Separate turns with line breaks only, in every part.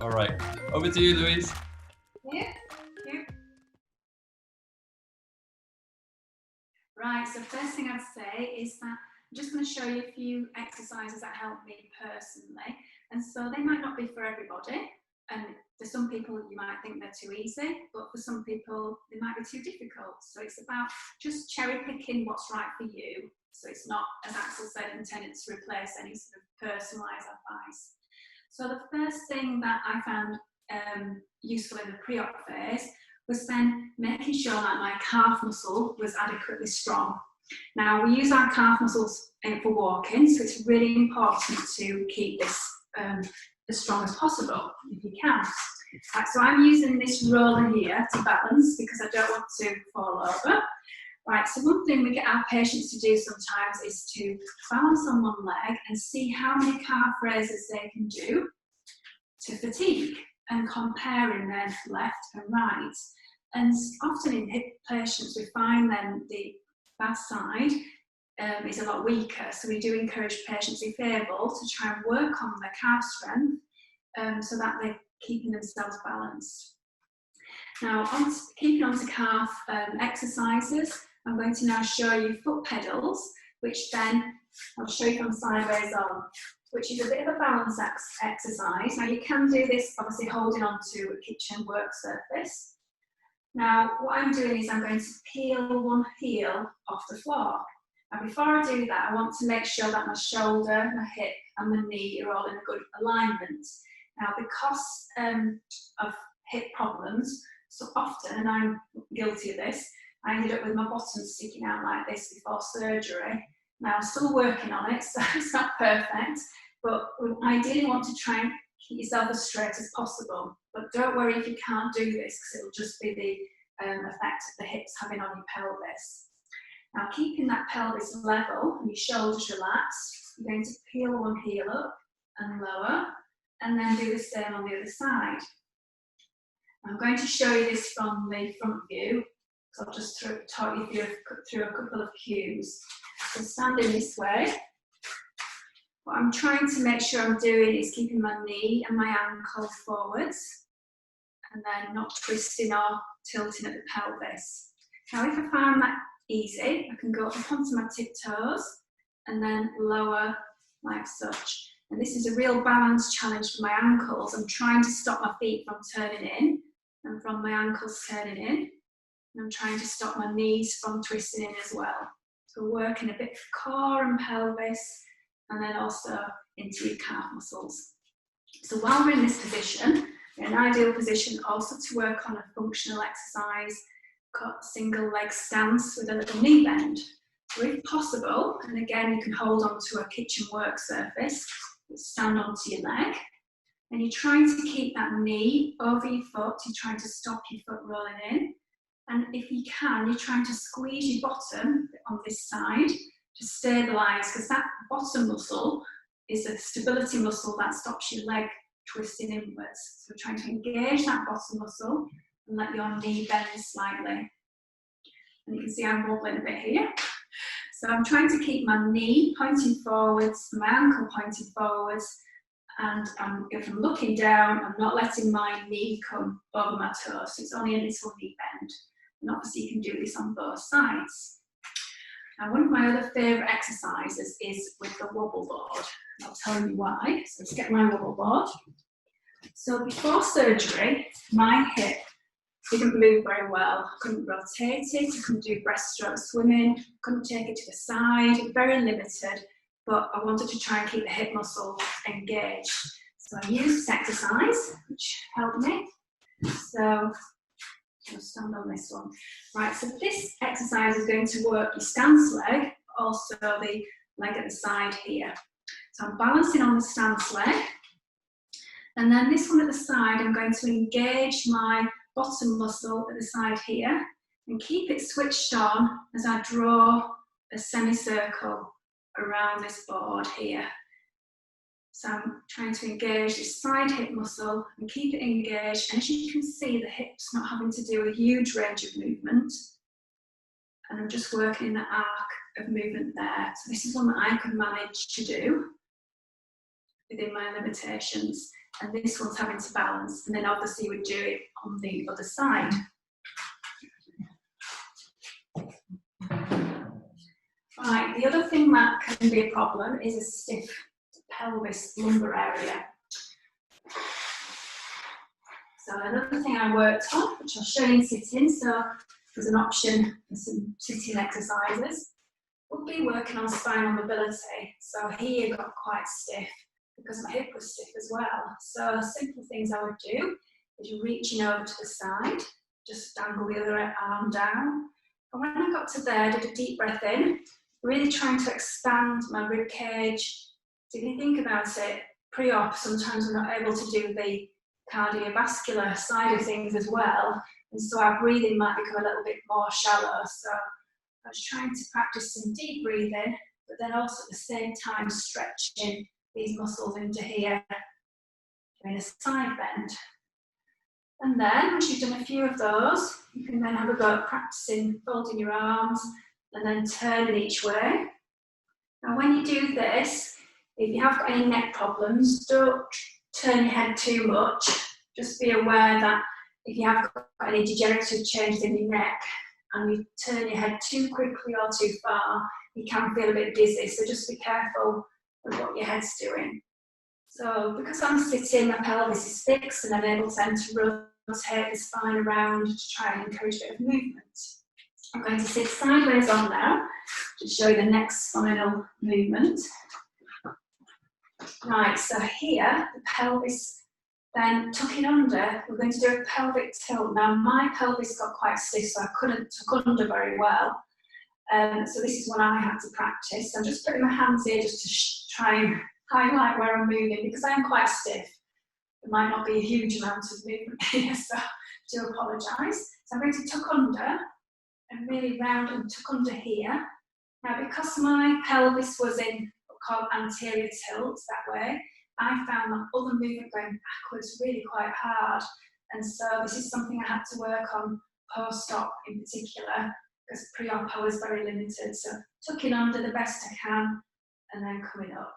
All right, over to you, Louise.
Yeah, thank you. Right, so first thing I'd say is that I'm just going to show you a few exercises that help me personally. And so they might not be for everybody. And for some people, you might think they're too easy, but for some people, they might be too difficult. So it's about just cherry picking what's right for you. So it's not, as Axel said, intended to replace any sort of personalised advice. So the first thing that I found useful in the pre-op phase was then making sure that my calf muscle was adequately strong. Now, we use our calf muscles for walking, so it's really important to keep this as strong as possible, if you can. Right, so I'm using this roller here to balance because I don't want to fall over. Right, so one thing we get our patients to do sometimes is to balance on one leg and see how many calf raises they can do to fatigue, and comparing then left and right. And often in hip patients, we find then the bad side is a lot weaker. So we do encourage patients, if able, to try and work on their calf strength so that they're keeping themselves balanced. Now, keeping on to calf exercises, I'm going to now show you foot pedals, which then I'll show you from sideways on, which is a bit of a balance exercise. Now, you can do this obviously holding onto a kitchen work surface. Now, what I'm doing is I'm going to peel one heel off the floor. Now, before I do that, I want to make sure that my shoulder, my hip, and my knee are all in a good alignment. Now, because of hip problems, so often, and I'm guilty of this, I ended up with my bottom sticking out like this before surgery. Now, I'm still working on it, so it's not perfect, but I ideally want to try and keep yourself as straight as possible. But don't worry if you can't do this, because it'll just be the effect of the hips having on your pelvis. Now, keeping that pelvis level and your shoulders relaxed, you're going to peel one heel up and lower, and then do the same on the other side. I'm going to show you this from the front view, so I'll just talk you through a couple of cues. So standing this way, what I'm trying to make sure I'm doing is keeping my knee and my ankle forwards, and then not twisting or tilting at the pelvis. Now, if I find that easy, I can go up onto my tiptoes and then lower like such. And this is a real balance challenge for my ankles. I'm trying to stop my feet from turning in and from my ankles turning in. And I'm trying to stop my knees from twisting in as well. So working a bit of core and pelvis, and then also into your calf muscles. So while we're in this position, an ideal position also to work on a functional exercise, single leg stance with a little knee bend. So if possible, and again you can hold on to a kitchen work surface, stand onto your leg, and you're trying to keep that knee over your foot, you're trying to stop your foot rolling in. And if you can, you're trying to squeeze your bottom on this side to stabilise, because that bottom muscle is a stability muscle that stops your leg twisting inwards. So we're trying to engage that bottom muscle and let your knee bend slightly. And you can see I'm wobbling a bit here. So I'm trying to keep my knee pointing forwards, my ankle pointing forwards, and if I'm looking down, I'm not letting my knee come over my toes. So it's only a little knee bend. And obviously you can do this on both sides. Now, one of my other favourite exercises is with the wobble board. I'll tell you why. So let's get my wobble board. So before surgery, my hip didn't move very well. I couldn't rotate it, I couldn't do breaststroke swimming, couldn't take it to the side, very limited, but I wanted to try and keep the hip muscle engaged. So I used this exercise, which helped me. So I'll stand on this one. Right, so this exercise is going to work your stance leg, also the leg at the side here. So I'm balancing on the stance leg, and then this one at the side, I'm going to engage my bottom muscle at the side here and keep it switched on as I draw a semicircle around this board here. So I'm trying to engage this side hip muscle and keep it engaged. And as you can see, the hip's not having to do a huge range of movement. And I'm just working in the arc of movement there. So this is one that I could manage to do. within my limitations, and this one's having to balance, and then obviously we'd do it on the other side. Right, the other thing that can be a problem is a stiff pelvis lumbar area. So another thing I worked on, which I'll show you in sitting, so there's an option for some sitting exercises, would be working on spinal mobility. So here got quite stiff because my hip was stiff as well. So simple things I would do is you're reaching over to the side, just dangle the other arm down. And when I got to there, I did a deep breath in, really trying to expand my rib cage. So if you think about it, pre-op, sometimes we're not able to do the cardiovascular side of things as well. And so our breathing might become a little bit more shallow. So I was trying to practice some deep breathing, but then also at the same time stretching these muscles into here, doing a side bend. And then once you've done a few of those, you can then have a go at practicing folding your arms and then turning each way. Now when you do this, if you have got any neck problems, don't turn your head too much. Just be aware that if you have got any degenerative changes in your neck and you turn your head too quickly or too far, you can feel a bit dizzy. So just be careful with what your head's doing. So because I'm sitting, my pelvis is fixed and I'm able then to rotate the spine around to try and encourage a bit of movement. I'm going to sit sideways on now to show you the next spinal movement. Right, so here, the pelvis, then tucking under, we're going to do a pelvic tilt. Now, my pelvis got quite stiff, so I couldn't tuck under very well. So this is one I had to practice. I'm just putting my hands here just to try and highlight where I'm moving, because I am quite stiff. There might not be a huge amount of movement here, so I do apologise. So I'm going to tuck under and really round and tuck under here. Now, because my pelvis was in what's called anterior tilt that way, I found that other movement going backwards really quite hard. And so this is something I had to work on post-op in particular, because pre-op I was very limited. So tucking under the best I can and then coming up.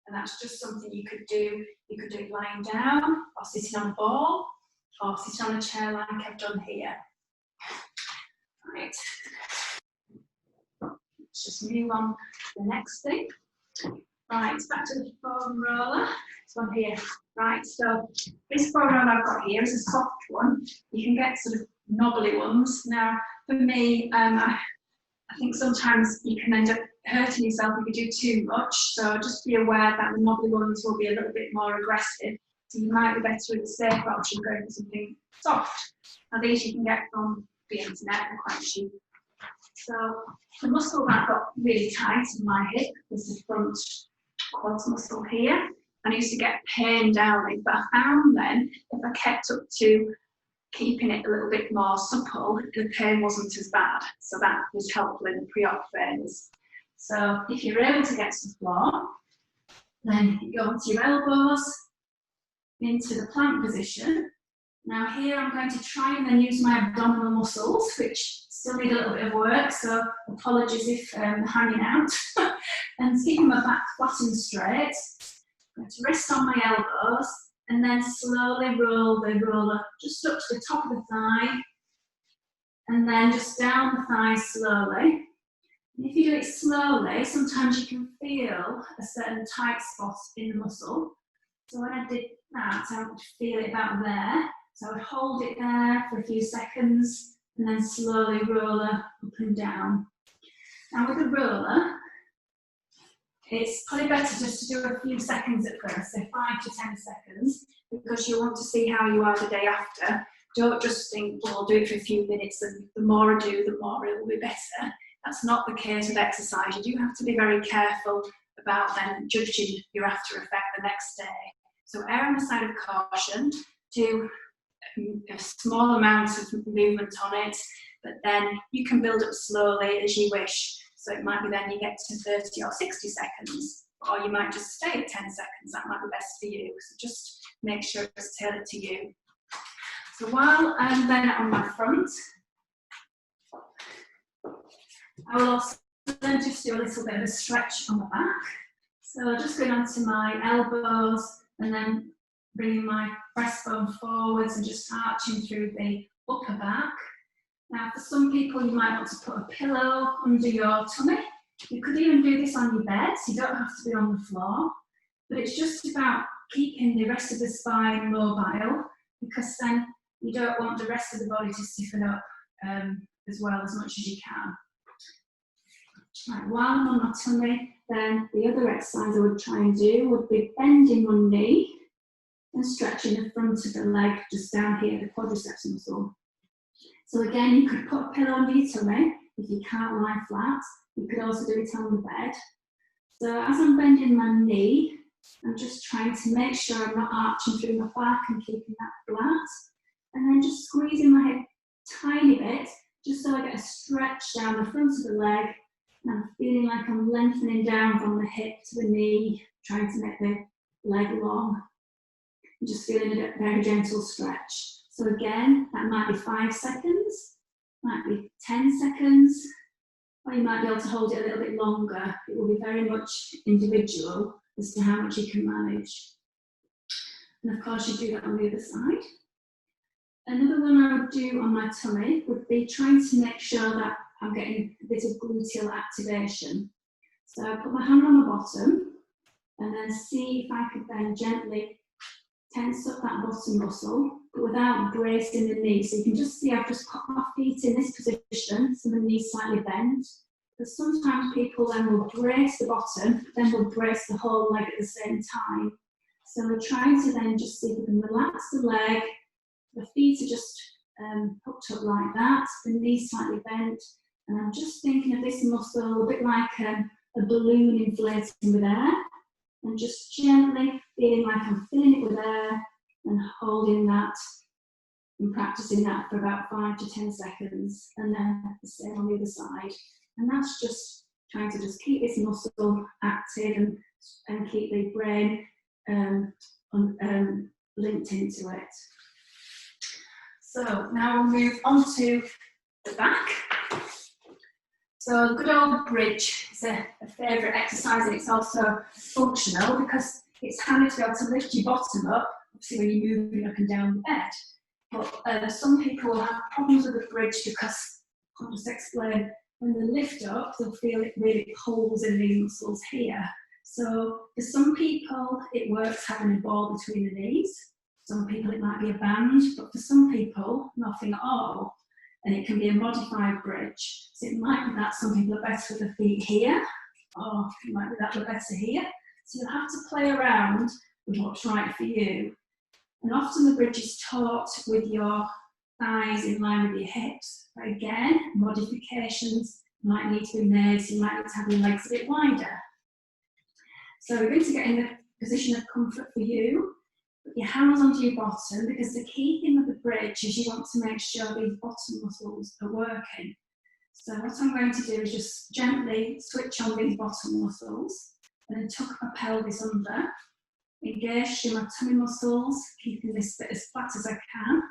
And that's just something you could do. You could do it lying down or sitting on a ball or sitting on a chair like I've done here. Right. Let's just move on to the next thing. Right, back to the foam roller. This one here. Right, so this foam roller I've got here is a soft one. You can get sort of knobbly ones. Now, for me, I think sometimes you can end up hurting yourself if you do too much. So just be aware that the knobbly ones will be a little bit more aggressive. So you might be better with a safer option going for something soft. Now, these you can get from the internet, they're quite cheap. So the muscle that got really tight in my hip was the front quads muscle here. And I used to get pain down it, but I found then if I kept up to keeping it a little bit more supple, the pain wasn't as bad. So that was helpful in the pre-op phase. So if you're able to get to the floor, then you go onto your elbows into the plank position. Now here I'm going to try and then use my abdominal muscles, which still need a little bit of work, so apologies if I'm hanging out. And keeping my back flat and straight. I'm going to rest on my elbows and then slowly roll the roller just up to the top of the thigh and then just down the thigh slowly. And if you do it slowly, sometimes you can feel a certain tight spot in the muscle. So when I did that, I would feel it about there. So I would hold it there for a few seconds and then slowly roller up and down. Now with a roller, it's probably better just to do a few seconds at first, so 5 to 10 seconds, because you want to see how you are the day after. Don't just think, well, I'll do it for a few minutes and the more I do, the more it will be better. That's not the case with exercise. You do have to be very careful about then judging your after effect the next day. So err on the side of caution, do a small amount of movement on it, but then you can build up slowly as you wish. So it might be then you get to 30 or 60 seconds, or you might just stay at 10 seconds. That might be best for you. So just make sure it's tailored to you. So while I'm then on my front, I will also then just do a little bit of a stretch on the back. So just going onto my elbows and then bringing my breastbone forwards and just arching through the upper back. Now for some people you might want to put a pillow under your tummy. You could even do this on your bed, so you don't have to be on the floor. But it's just about keeping the rest of the spine mobile, because then you don't want the rest of the body to stiffen up as well as much as you can. Right, while I'm on my tummy, then the other exercise I would try and do would be bending my knee and stretching the front of the leg just down here, the quadriceps muscle. So again, you could put a pillow under your tummy if you can't lie flat. You could also do it on the bed. So as I'm bending my knee, I'm just trying to make sure I'm not arching through my back and keeping that flat. And then just squeezing my head a tiny bit, just so I get a stretch down the front of the leg. And I'm feeling like I'm lengthening down from the hip to the knee, trying to make the leg long. I'm just feeling a very gentle stretch. So again, that might be 5 seconds, might be 10 seconds, or you might be able to hold it a little bit longer. It will be very much individual as to how much you can manage. And of course, you do that on the other side. Another one I would do on my tummy would be trying to make sure that I'm getting a bit of gluteal activation. So I put my hand on the bottom and then see if I could then gently tense up that bottom muscle, but without bracing the knee. So you can just see I've just put my feet in this position, so the knees slightly bent. Because sometimes people then will brace the bottom, then will brace the whole leg at the same time. So we're trying to then just see if we can relax the leg. The feet are just hooked up like that, the knees slightly bent. And I'm just thinking of this muscle a bit like a balloon inflating with air. And just gently feeling like I'm filling it with air and holding that and practicing that for about 5 to 10 seconds. And then the same on the other side. And that's just trying to just keep this muscle active and keep the brain linked into it. So now we'll move on to the back. So good old bridge is a favourite exercise, and it's also functional because it's handy to be able to lift your bottom up, obviously when you're moving up and down the bed. But some people will have problems with the bridge because, I'll just explain, when they lift up, they'll feel it really pulls in these muscles here. So for some people, it works having a ball between the knees. Some people it might be a band, but for some people, nothing at all. And it can be a modified bridge. So it might be that some people are better with the feet here, or it might be that they're better here. So you'll have to play around with what's right for you. And often the bridge is taught with your thighs in line with your hips. But again, modifications might need to be made, so you might need to have your legs a bit wider. So we're going to get in the position of comfort for you. Put your hands onto your bottom, because the key thing with the bridge is you want to make sure these bottom muscles are working. So what I'm going to do is just gently switch on these bottom muscles and then tuck my pelvis under, engage through my tummy muscles, keeping this bit as flat as I can,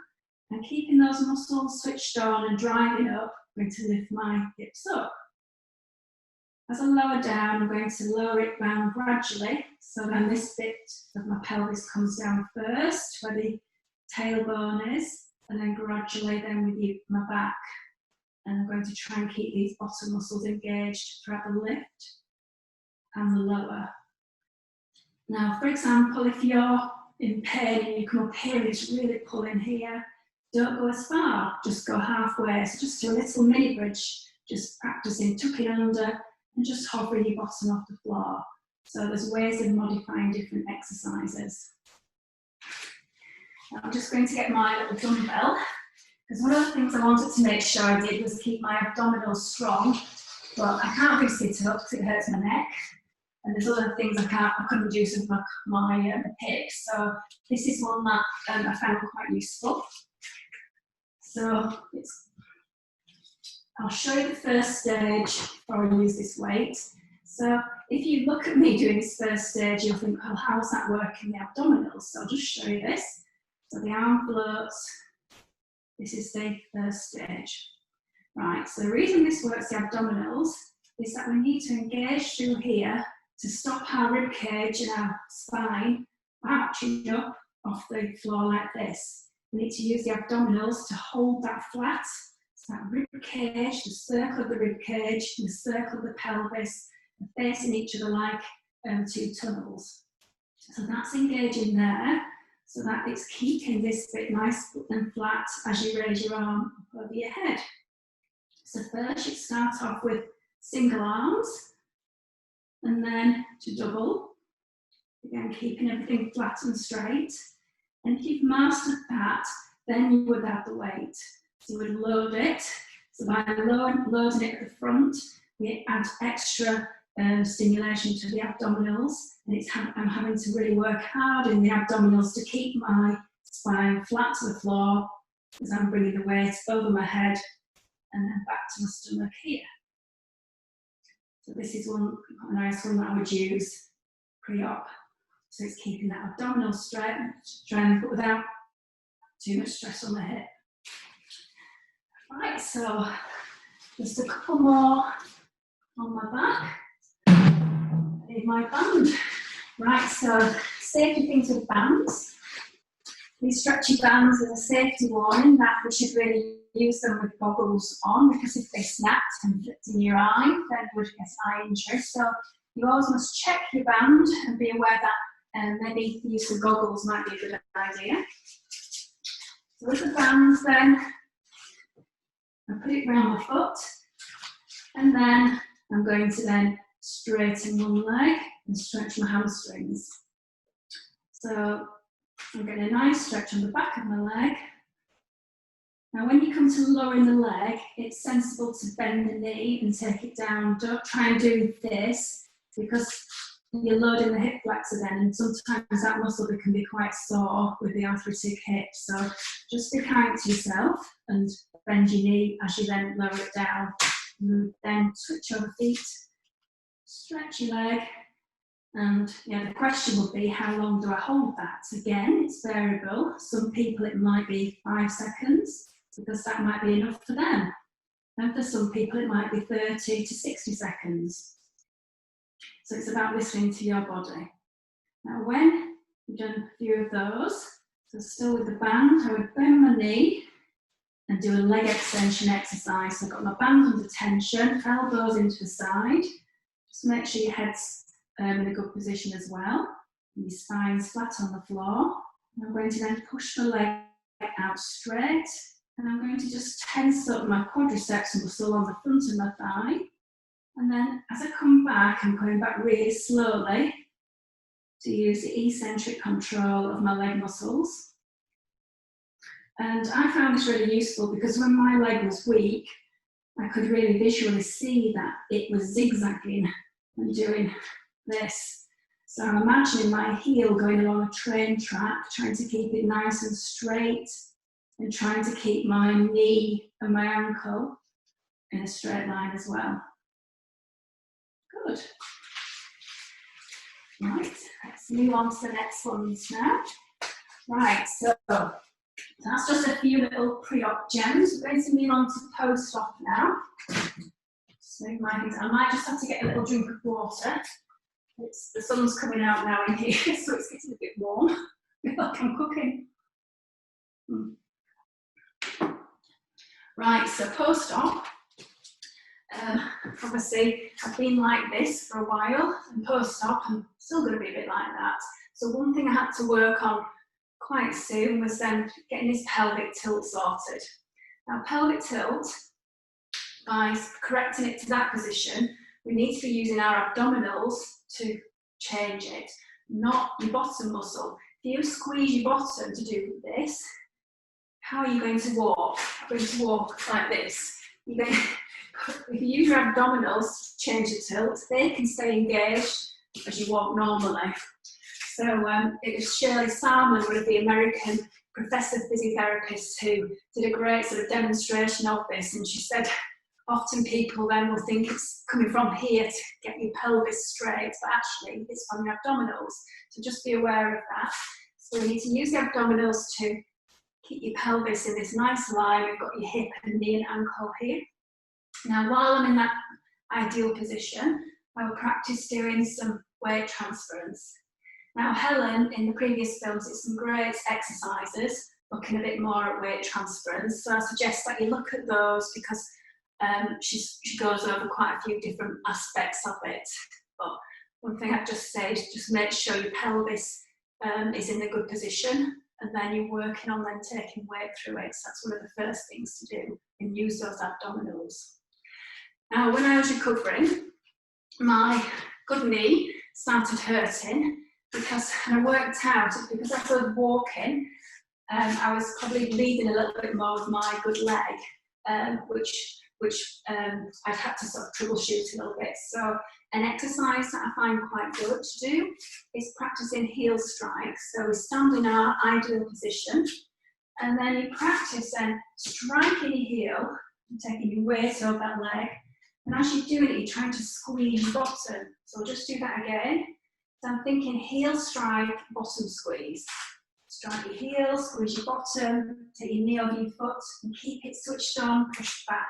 and keeping those muscles switched on and driving up, I'm going to lift my hips up. As I lower down, I'm going to lower it down gradually, so then this bit of my pelvis comes down first, where the tailbone is, and then gradually then with my back. And I'm going to try and keep these bottom muscles engaged throughout the lift and the lower. Now, for example, if you're in pain and you come up here and it's really pulling here, don't go as far, just go halfway. So just do a little mini bridge, just practicing tucking under, and just hovering your bottom off the floor. So there's ways of modifying different exercises. Now I'm just going to get my little dumbbell, because one of the things I wanted to make sure I did was keep my abdominals strong. But I can't really sit up because it hurts my neck. And there's other things I couldn't do with my hips. So this is one that I found quite useful. So I'll show you the first stage before I use this weight. So if you look at me doing this first stage, you'll think, oh, how's that working the abdominals? So I'll just show you this. So the arm floats. This is the first stage. Right, so the reason this works the abdominals is that we need to engage through here to stop our rib cage and our spine arching up off the floor like this. We need to use the abdominals to hold that flat. So that rib cage, the circle of the rib cage, and the circle of the pelvis, and facing each other like two tunnels. So that's engaging there, so that it's keeping this bit nice and flat as you raise your arm over your head. So first you start off with single arms, and then to double. Again, keeping everything flat and straight. And if you've mastered that, then you would add the weight. So you would load it. So by loading it at the front, we add extra stimulation to the abdominals. And I'm having to really work hard in the abdominals to keep my spine flat to the floor as I'm bringing the weight over my head and then back to my stomach here. So this is a nice one that I would use pre-op. So it's keeping that abdominal strength, but without too much stress on the hip. Right, so just a couple more on my back. I need my band. Right, so safety things with bands. These stretchy bands are a safety warning that we should really use them with goggles on, because if they snapped and flipped in your eye, then you would get eye injury. So you always must check your band and be aware that maybe the use of goggles might be a good idea. So with the bands then, I put it around my foot, and then I'm going to then straighten one leg and stretch my hamstrings. So I'm getting a nice stretch on the back of my leg. Now when you come to lowering the leg, it's sensible to bend the knee and take it down. Don't try and do this, because you're loading the hip flexor then, and sometimes that muscle can be quite sore with the arthritic hip. So just be kind to yourself and bend your knee as you then lower it down. And then switch over feet, stretch your leg, and the question would be, how long do I hold that? Again, it's variable. Some people it might be 5 seconds, because that might be enough for them. And for some people it might be 30 to 60 seconds. So it's about listening to your body. Now when you've done a few of those, so still with the band, I would bend my knee and do a leg extension exercise. So I've got my band under tension, elbows into the side. Just make sure your head's in a good position as well. And your spine's flat on the floor. And I'm going to then push my leg out straight. And I'm going to just tense up my quadriceps muscle on the front of my thigh. And then as I come back, I'm coming back really slowly to use the eccentric control of my leg muscles. And I found this really useful because when my leg was weak, I could really visually see that it was zigzagging and doing this. So I'm imagining my heel going along a train track, trying to keep it nice and straight, and trying to keep my knee and my ankle in a straight line as well. Good. Right, let's move on to the next ones now. Right, so that's just a few little pre-op gems. We're going to move on to post-op now. So I might just have to get a little drink of water. The sun's coming out now in here, so it's getting a bit warm. I feel like I'm cooking. Right, so post-op. Obviously, I've been like this for a while, and post-op, I'm still going to be a bit like that. So one thing I had to work on quite soon was then getting this pelvic tilt sorted. Now, pelvic tilt, by correcting it to that position, we need to be using our abdominals to change it, not your bottom muscle. If you squeeze your bottom to do this, how are you going to walk? You're going to walk like this. You're going if you use your abdominals to change the tilt, they can stay engaged as you walk normally. So it was Shirley Salmon, one of the American professor physiotherapists, who did a great sort of demonstration of this, and she said often people then will think it's coming from here to get your pelvis straight, but actually it's from your abdominals. So just be aware of that. So we need to use the abdominals to keep your pelvis in this nice line. We've got your hip and knee and ankle here. Now while I'm in that ideal position, I will practice doing some weight transference. Now Helen, in the previous films, did some great exercises looking a bit more at weight transference, so I suggest that you look at those because she goes over quite a few different aspects of it. But one thing I'd just say is just make sure your pelvis is in a good position, and then you're working on then taking weight through it. So that's one of the first things to do, and use those abdominals. Now, when I was recovering, my good knee started hurting because, and I worked out, it's because I was walking, I was probably bleeding a little bit more with my good leg, which I'd had to sort of troubleshoot a little bit. So an exercise that I find quite good to do is practicing heel strikes. So we stand in our ideal position, and then you practice then striking your heel and taking your weight over that leg. And as you're doing it, you're trying to squeeze your bottom. So we'll just do that again. So I'm thinking heel strike, bottom squeeze. Strike your heel, squeeze your bottom, take your knee over your foot, and keep it switched on, push back.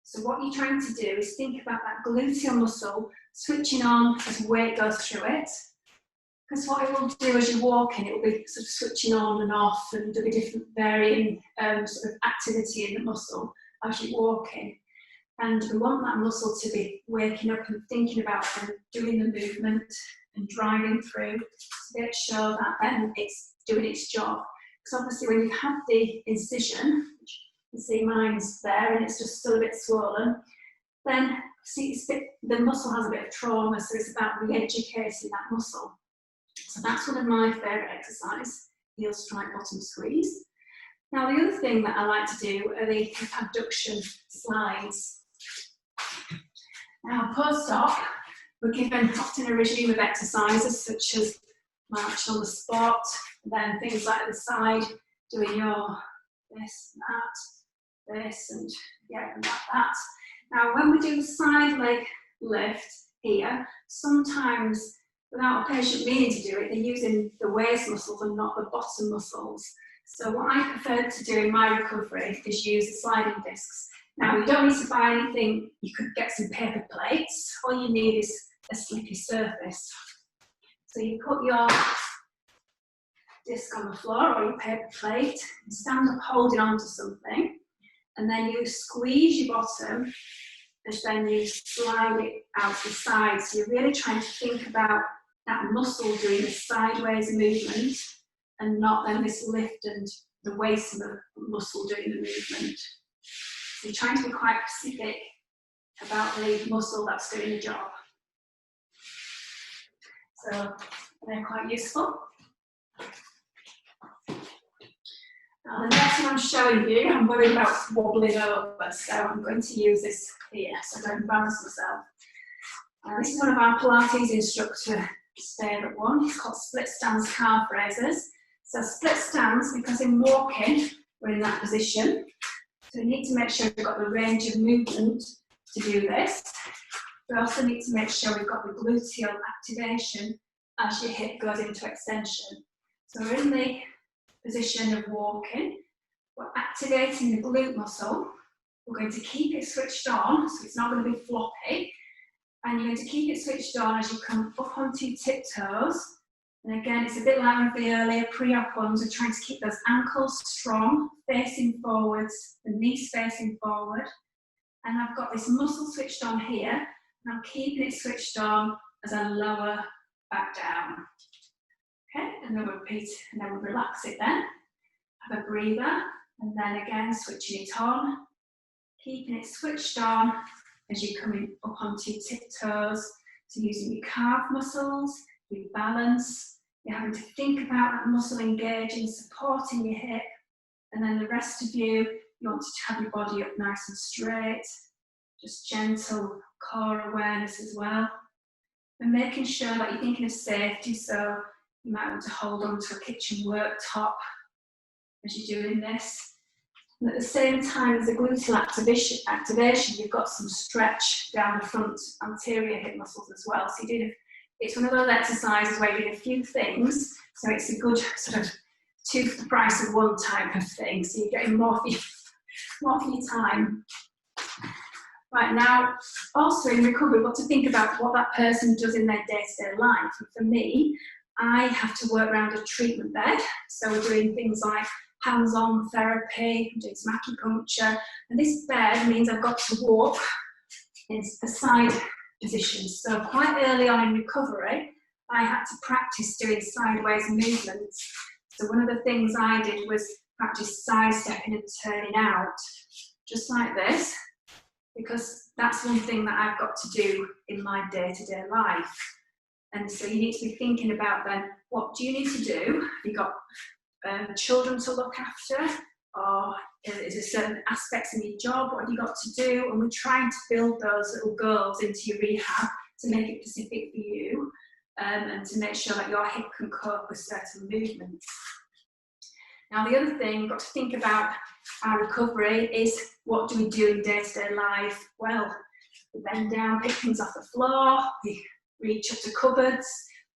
So what you're trying to do is think about that gluteal muscle switching on as weight goes through it. Because what it will do as you're walking, it will be sort of switching on and off, and there'll be different varying sort of activity in the muscle as you're walking. And we want that muscle to be waking up and thinking about and doing the movement and driving through to make sure that then it's doing its job. Because obviously when you've had the incision, which you see mine's there and it's just still a bit swollen, then see the muscle has a bit of trauma, so it's about re-educating that muscle. So that's one of my favourite exercises, heel strike, bottom squeeze. Now the other thing that I like to do are the hip abduction slides. Now post-op, we're given often a regime of exercises such as march on the spot, and then things like the side, doing your this and that, this and yeah, and that. Now when we do the side leg lift here, sometimes without a patient meaning to do it, they're using the waist muscles and not the bottom muscles. So what I prefer to do in my recovery is use the sliding discs. Now you don't need to buy anything, you could get some paper plates, all you need is a slippy surface. So you put your disc on the floor or your paper plate, and stand up holding on to something, and then you squeeze your bottom, and then you slide it out to the side. So you're really trying to think about that muscle doing the sideways movement, and not then this lift and the waist of the muscle doing the movement. So you're trying to be quite specific about the muscle that's doing the job. So they're quite useful. Now the next one I'm showing you, I'm worried about wobbling over, so I'm going to use this here, so I don't embarrass myself. This is one of our Pilates instructor's favourite one. It's called split stance calf raises. So split stance, because in walking, we're in that position. So we need to make sure we've got the range of movement to do this. We also need to make sure we've got the gluteal activation as your hip goes into extension. So we're in the position of walking. We're activating the glute muscle. We're going to keep it switched on, so it's not going to be floppy. And you're going to keep it switched on as you come up onto your tiptoes. And again, it's a bit like one of the earlier pre-op ones. We're trying to keep those ankles strong, facing forwards, the knees facing forward. And I've got this muscle switched on here, and I'm keeping it switched on as I lower back down. Okay, and then we'll repeat, and then we'll relax it then. Have a breather, and then again, switching it on, keeping it switched on as you're coming up onto your tiptoes. So using your calf muscles, your balance, you're having to think about that muscle engaging, supporting your hip, and then the rest of you want to have your body up nice and straight, just gentle core awareness as well, and making sure that you're thinking of safety. So you might want to hold on to a kitchen worktop as you're doing this. And at the same time as the gluteal activation, you've got some stretch down the front anterior hip muscles as well. So you do, it's one of those exercises where you do a few things, so it's a good sort of two for the price of one type of thing. So you're getting more for your time. Right, now, also in recovery, what to think about what that person does in their day-to-day life. And for me, I have to work around a treatment bed. So we're doing things like hands-on therapy, I'm doing some acupuncture, and this bed means I've got to walk in a side position. So quite early on in recovery, I had to practice doing sideways movements. So one of the things I did was practice sidestepping and turning out, just like this, because that's one thing that I've got to do in my day-to-day life. And so you need to be thinking about then, what do you need to do? Have you got children to look after? Or is there certain aspects in your job? What have you got to do? And we're trying to build those little goals into your rehab to make it specific for you, and to make sure that your hip can cope with certain movements. Now, the other thing you've got to think about our recovery is, what do we do in day-to-day life? Well, we bend down, pick things off the floor, we reach up to cupboards,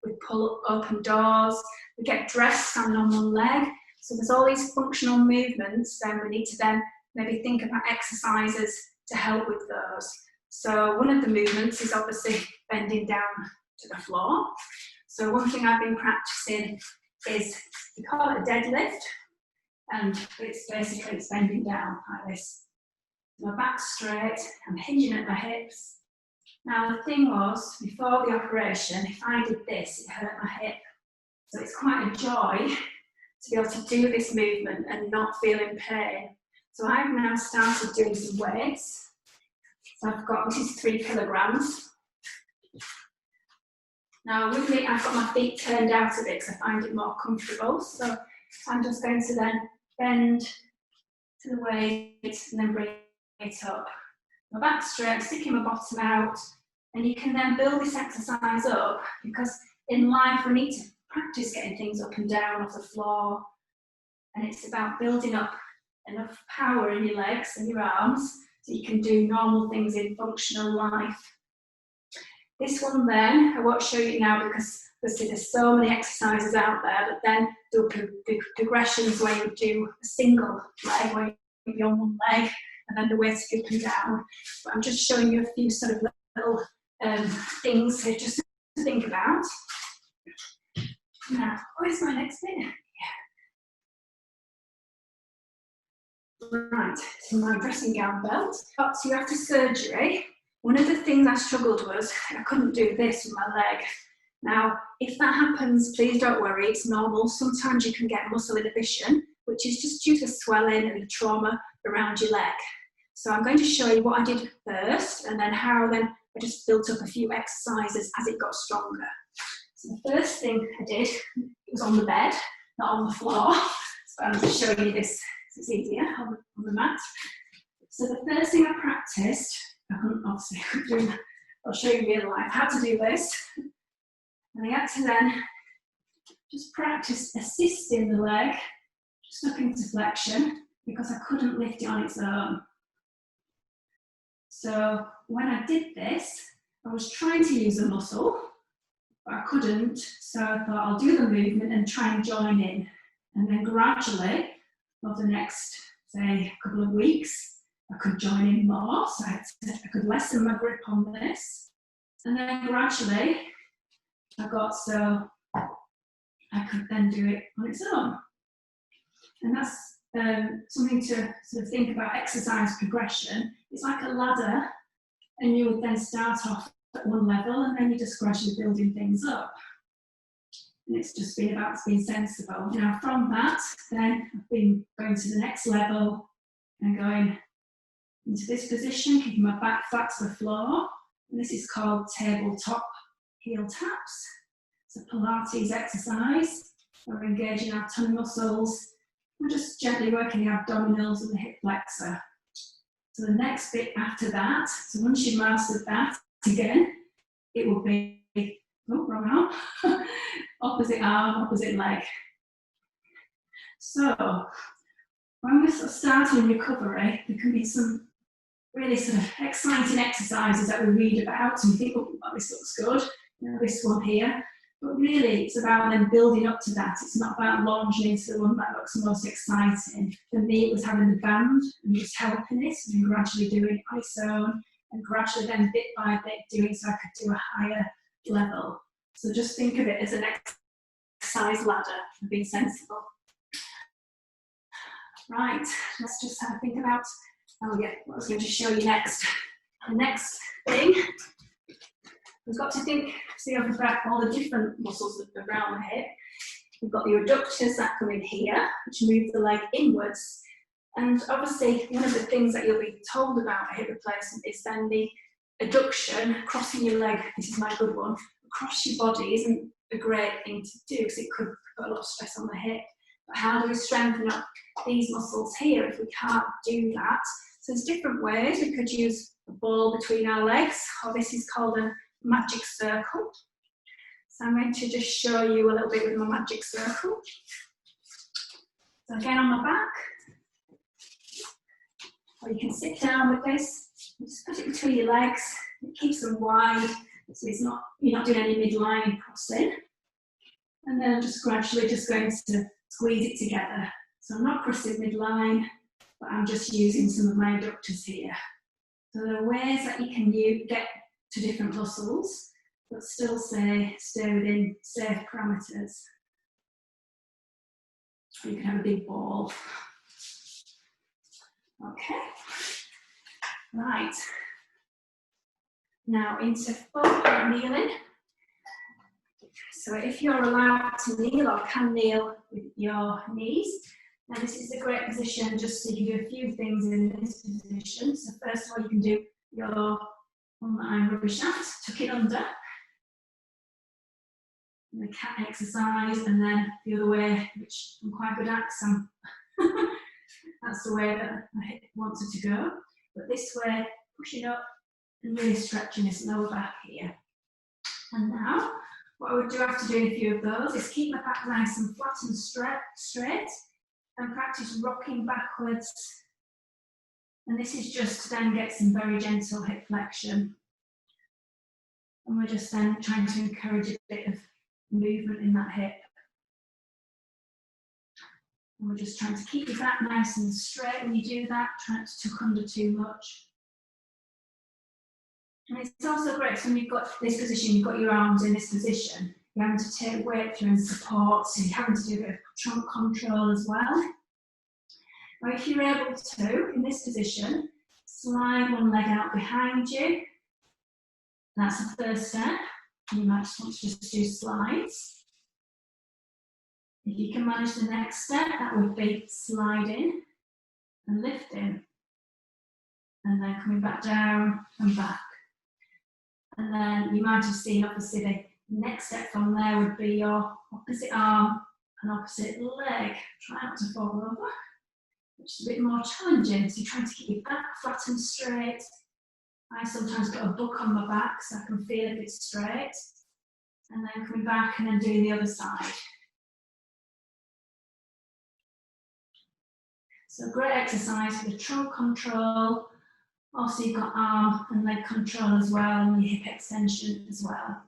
we pull open doors, we get dressed standing on one leg. So there's all these functional movements, and we need to then maybe think about exercises to help with those. So one of the movements is obviously bending down to the floor. So one thing I've been practicing is, we call it a deadlift, and it's basically bending down like this. My back's straight, I'm hinging at my hips. Now the thing was, before the operation, if I did this, it hurt my hip. So it's quite a joy to be able to do this movement and not feel in pain. So I've now started doing some weights. So I've got, this is 3 kilograms. Now with me, I've got my feet turned out a bit because I find it more comfortable. So I'm just going to then bend to the weight and then bring it up. My back's straight, sticking my bottom out, and you can then build this exercise up, because in life we need to practice getting things up and down off the floor, and it's about building up enough power in your legs and your arms so you can do normal things in functional life. This one then, I won't show you now because there's so many exercises out there, but then there will be progressions where you do a single leg, where you'll be on one leg, and then the way to up and down. But I'm just showing you a few sort of little things here just to think about. Now, where's my next bit? Yeah. Right, so my dressing gown belt. So after surgery, one of the things I struggled was I couldn't do this with my leg. Now, if that happens, please don't worry, it's normal. Sometimes you can get muscle inhibition, which is just due to swelling and trauma around your leg. So I'm going to show you what I did first, and then how then I just built up a few exercises as it got stronger. So the first thing I did, it was on the bed, not on the floor. So I'm just showing you this, so it's easier on the mat. So the first thing I practiced, obviously I'll show you in real life how to do this. And I had to then just practice assisting the leg, just up into flexion, because I couldn't lift it on its own. So when I did this, I was trying to use a muscle, but I couldn't. So I thought I'll do the movement and try and join in. And then gradually, over the next, say, couple of weeks, I could join in more. So I could lessen my grip on this. And then gradually, I got so I could then do it on its own. And that's something to sort of think about exercise progression. It's like a ladder, and you would then start off at one level, and then you're just gradually building things up. And it's just been about being sensible. Now from that, then I've been going to the next level and going into this position, keeping my back flat to the floor. And this is called tabletop heel taps. It's a Pilates exercise. We're engaging our tummy muscles. We're just gently working the abdominals and the hip flexor. So the next bit after that, so once you've mastered that, again, it will be, oh, wrong arm, opposite arm, opposite leg. So when we're sort of starting recovery, there can be some really sort of exciting exercises that we read about and we think, oh, this looks good, you know, this one here. But really, it's about then building up to that. It's not about launching into the one that looks the most exciting. For me, it was having the band and just helping it and then gradually doing it on its own and gradually then bit by bit doing so I could do a higher level. So just think of it as an exercise ladder and being sensible. Right, let's just have a think about, oh yeah, what I was going to show you next. The next thing, we've got to think, see over back all the different muscles around the hip. We've got the adductors that come in here, which move the leg inwards. And obviously, one of the things that you'll be told about a hip replacement is then the adduction, crossing your leg, this is my good one, across your body isn't a great thing to do because it could put a lot of stress on the hip. But how do we strengthen up these muscles here if we can't do that? So there's different ways. We could use a ball between our legs, or this is called a magic circle. So I'm going to just show you a little bit with my magic circle. So again on my back, or you can sit down with this, just put it between your legs, it keeps them wide, so it's not, you're not doing any midline crossing. And then I'm just gradually just going to squeeze it together. So I'm not crossing midline, but I'm just using some of my adductors here. So there are ways that you can get to different muscles, but still stay within safe parameters. You can have a big ball. Okay, right. Now into full kneeling. So if you're allowed to kneel or can kneel with your knees, now this is a great position just so you can do a few things in this position. So first of all, you can do your one-eye rubber shaft, tuck it under. The cat exercise, and then the other way, which I'm quite good at, so that's the way that my hip wants it to go. But this way, pushing up and really stretching this lower back here. And now, what I would do after doing a few of those is keep my back nice and flat and straight, and practice rocking backwards. And this is just to then get some very gentle hip flexion. And we're just then trying to encourage a bit of movement in that hip. And we're just trying to keep your back nice and straight when you do that, try not to tuck under too much. And it's also great when you've got this position, you've got your arms in this position, you're having to take weight through and support, so you're having to do a bit of trunk control as well. Or if you're able to, in this position, slide one leg out behind you. That's the first step. You might just want to just do slides. If you can manage the next step, that would be sliding and lifting. And then coming back down and back. And then you might have seen, obviously, the next step from there would be your opposite arm and opposite leg. Try not to fall over, which is a bit more challenging. So you're trying to keep your back flat and straight. I sometimes put a book on my back so I can feel if it's straight. And then coming back and then doing the other side. So great exercise for the trunk control. Also you've got arm and leg control as well, and your hip extension as well.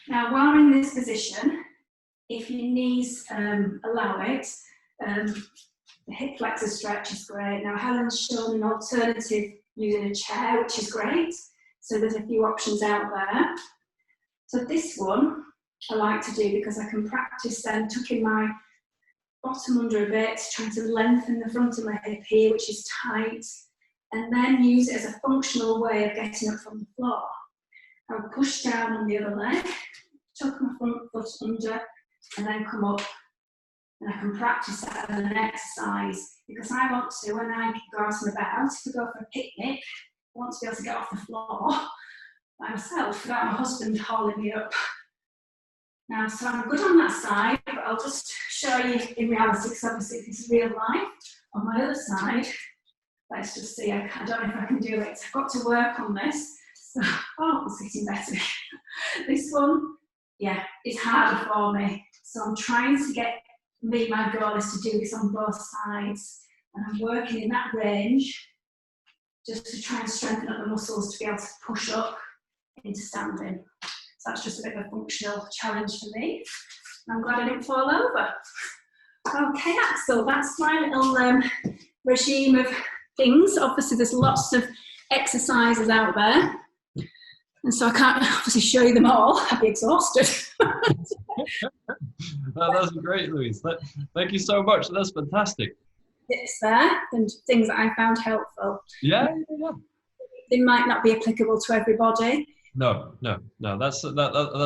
Now while in this position, if your knees allow it, the hip flexor stretch is great. Now Helen's shown an alternative using a chair, which is great. So there's a few options out there. So this one I like to do because I can practice then tucking my bottom under a bit, trying to lengthen the front of my hip here, which is tight, and then use it as a functional way of getting up from the floor. I'll push down on the other leg, tuck my front foot under, and then come up. And I can practice that as an exercise because I want to, when I go out and about, to go for a picnic, I want to be able to get off the floor by myself without my husband hauling me up. Now, so I'm good on that side, but I'll just show you in reality, because obviously this is real life. On my other side, let's just see, I don't know if I can do it. I've got to work on this. So, oh, it's getting better. This one, yeah, it's harder for me. So I'm trying to my goal is to do this on both sides. And I'm working in that range just to try and strengthen up the muscles to be able to push up into standing. So that's just a bit of a functional challenge for me. I'm glad I didn't fall over. Okay, Axel, that's my little regime of things. Obviously, there's lots of exercises out there. And so I can't obviously show you them all. I'd be exhausted.
That's great, Louise. Thank you so much. That's fantastic.
Tips there and things that I found helpful.
Yeah.
They might not be applicable to everybody.
No. That's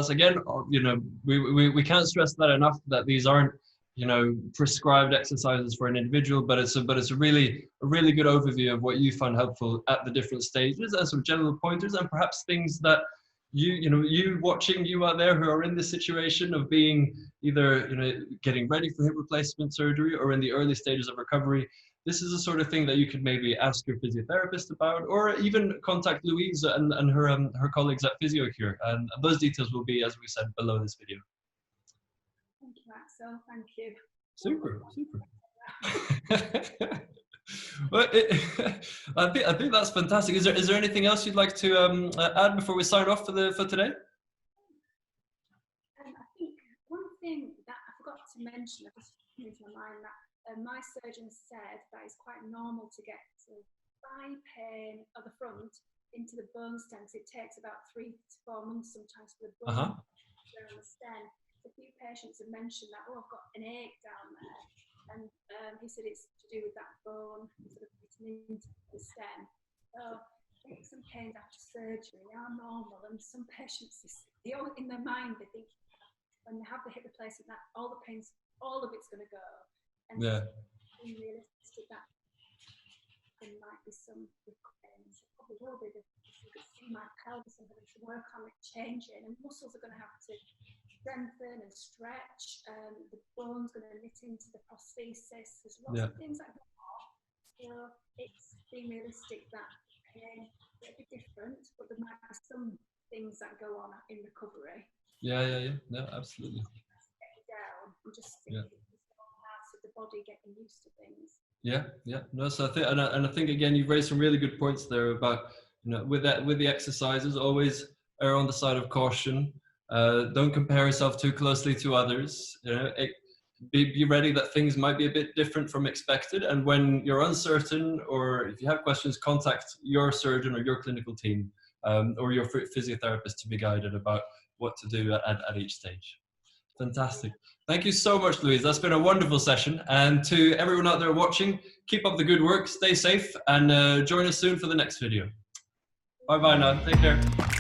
again, you know, we can't stress that enough, that these aren't, you know, prescribed exercises for an individual, but it's a really good overview of what you find helpful at the different stages, and some general pointers, and perhaps things that you watching, you out there who are in this situation of being either, you know, getting ready for hip replacement surgery or in the early stages of recovery. This is the sort of thing that you could maybe ask your physiotherapist about, or even contact Louise and her colleagues at PhysioCure. And those details will be, as we said, below this video.
Thank you, Axel. Thank you.
Super. Well, I think that's fantastic. Is there anything else you'd like to add before we sign off for today?
I think one thing that I forgot to mention, that just came to my mind, that my surgeon said that it's quite normal to get thigh pain at the front into the bone stem. It takes about 3 to 4 months sometimes for the bone to on the stem. A few patients have mentioned that, oh, I've got an ache down there, and he said it's to do with that bone sort of fitting into the stem. So aches and pains after surgery are normal, and some patients, in their mind, they think when they have the hip replacement that all the pains, all of it's going to go. And being realistic that there might be some pains. It probably will be. You could see my pelvis and having to work on it changing, and muscles are going to have to strengthen and stretch. The bone's going to knit into the prosthesis. There's lots of things that go on. So it's being realistic that pain will be different, but there might be some things that go on in recovery.
Yeah. No, absolutely.
Down. I'm just thinking. The body getting used to things.
Yeah. No, so I think, and I think again, you've raised some really good points there about, you know, with the exercises, always err on the side of caution. Don't compare yourself too closely to others. You know, be ready that things might be a bit different from expected. And when you're uncertain, or if you have questions, contact your surgeon or your clinical team, or your physiotherapist to be guided about what to do at each stage. Fantastic. Thank you so much, Louise. That's been a wonderful session. And to everyone out there watching, keep up the good work, stay safe, and join us soon for the next video. Bye-bye now. Take care.